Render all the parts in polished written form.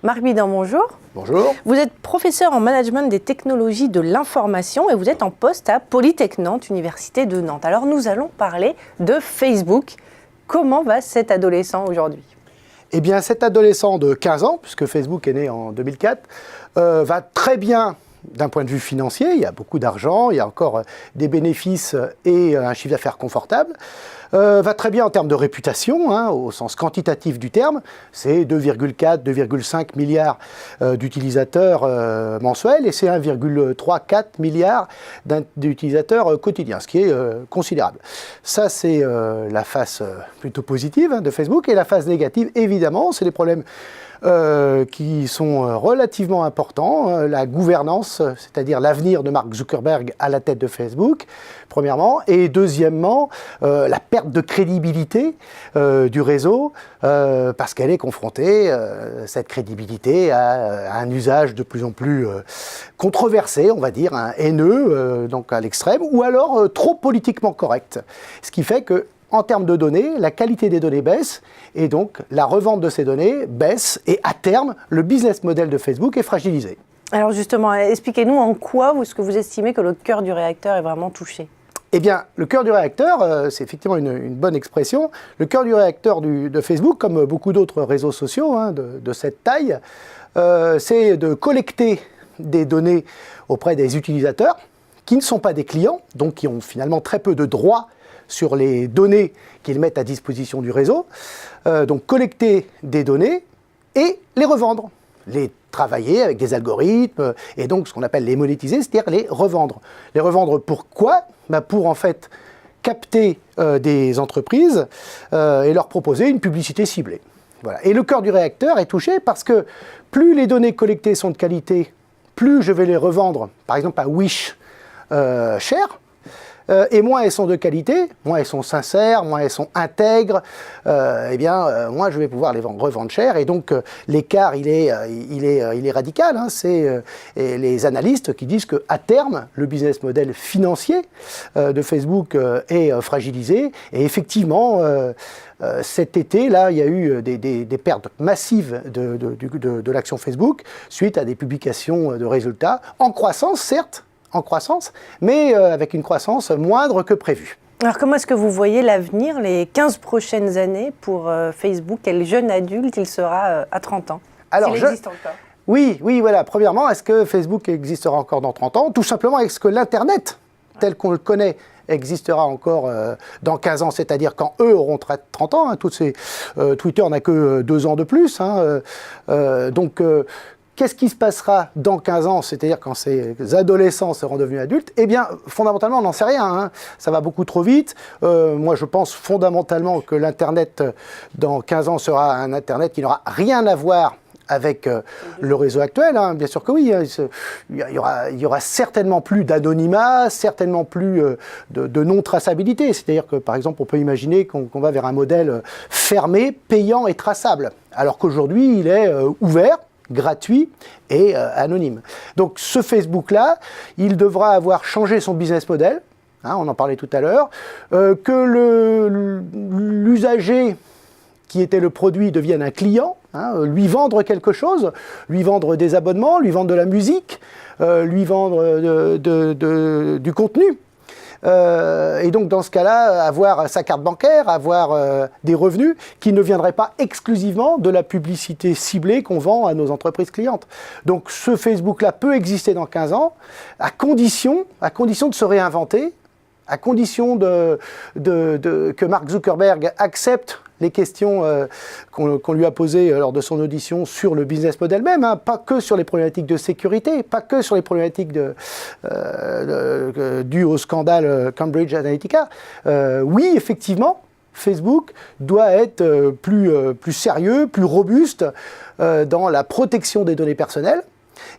Marc Bidan, bonjour. Bonjour. Vous êtes professeur en management des technologies de l'information et vous êtes en poste à Polytech Nantes, Université de Nantes. Alors nous allons parler de Facebook. Comment va cet adolescent aujourd'hui ? Eh bien cet adolescent de 15 ans, puisque Facebook est né en 2004, va très bien d'un point de vue financier. Il y a beaucoup d'argent, il y a encore des bénéfices et un chiffre d'affaires confortable. Va très bien en termes de réputation, au sens quantitatif du terme. C'est 2,4, 2,5 milliards d'utilisateurs mensuels et c'est 1,34 milliard d'utilisateurs quotidiens, ce qui est considérable. Ça, c'est la face plutôt positive de Facebook. Et la face négative, évidemment, c'est les problèmes qui sont relativement importants. La gouvernance, c'est-à-dire l'avenir de Mark Zuckerberg à la tête de Facebook, premièrement. Et deuxièmement, la perte de crédibilité du réseau, parce qu'elle est confrontée, cette crédibilité, à un usage de plus en plus controversé, on va dire, haineux, donc à l'extrême, ou alors trop politiquement correct. Ce qui fait que, en termes de données, la qualité des données baisse et donc la revente de ces données baisse et à terme, le business model de Facebook est fragilisé. Alors justement, expliquez-nous en quoi est-ce que vous estimez que le cœur du réacteur est vraiment touché ? Eh bien, le cœur du réacteur, c'est effectivement une bonne expression. Le cœur du réacteur de Facebook, comme beaucoup d'autres réseaux sociaux de cette taille, c'est de collecter des données auprès des utilisateurs qui ne sont pas des clients, donc qui ont finalement très peu de droits sur les données qu'ils mettent à disposition du réseau. Donc collecter des données et les revendre, les travailler avec des algorithmes et donc ce qu'on appelle les monétiser, c'est-à-dire les revendre. Les revendre pourquoi ? Pour en fait capter des entreprises et leur proposer une publicité ciblée. Voilà. Et le cœur du réacteur est touché parce que plus les données collectées sont de qualité, plus je vais les revendre, par exemple à Wish, cher. Et moins elles sont de qualité, moins elles sont sincères, moins elles sont intègres, moins je vais pouvoir les revendre cher. Et donc l'écart, il est radical. C'est les analystes qui disent qu'à terme, le business model financier de Facebook est fragilisé. Et effectivement, cet été, là, il y a eu des pertes massives de l'action Facebook suite à des publications de résultats, en croissance, certes, mais avec une croissance moindre que prévu. Alors comment est-ce que vous voyez l'avenir, les 15 prochaines années pour Facebook ? Quel jeune adulte il sera à 30 ans ? Alors, s'il existe encore. Oui, voilà. Premièrement, est-ce que Facebook existera encore dans 30 ans ? Tout simplement, est-ce que l'Internet, tel qu'on le connaît, existera encore dans 15 ans, c'est-à-dire quand eux auront 30 ans. Twitter n'a que 2 ans de plus. Qu'est-ce qui se passera dans 15 ans, c'est-à-dire quand ces adolescents seront devenus adultes ? Eh bien, fondamentalement, on n'en sait rien. Ça va beaucoup trop vite. Moi, je pense fondamentalement que l'Internet, dans 15 ans, sera un Internet qui n'aura rien à voir avec le réseau actuel, bien sûr que oui. Il y aura certainement plus d'anonymat, certainement plus de non-traçabilité. C'est-à-dire que, par exemple, on peut imaginer qu'on va vers un modèle fermé, payant et traçable, alors qu'aujourd'hui, il est ouvert, gratuit et anonyme. Donc ce Facebook-là, il devra avoir changé son business model, on en parlait tout à l'heure, que l'usager qui était le produit devienne un client, lui vendre quelque chose, lui vendre des abonnements, lui vendre de la musique, lui vendre du contenu. Et donc dans ce cas-là, avoir sa carte bancaire, avoir des revenus qui ne viendraient pas exclusivement de la publicité ciblée qu'on vend à nos entreprises clientes. Donc ce Facebook-là peut exister dans 15 ans, à condition de se réinventer, à condition que Mark Zuckerberg accepte les questions qu'on lui a posées lors de son audition sur le business model même, pas que sur les problématiques de sécurité, pas que sur les problématiques dues au scandale Cambridge Analytica. Oui, effectivement, Facebook doit être plus sérieux, plus robuste dans la protection des données personnelles.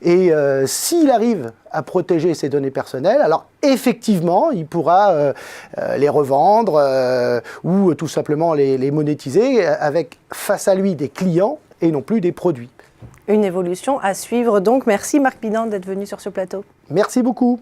Et s'il arrive à protéger ces données personnelles, alors effectivement, il pourra les revendre ou tout simplement les monétiser avec face à lui des clients et non plus des produits. Une évolution à suivre donc. Merci Marc Bidan d'être venu sur ce plateau. Merci beaucoup.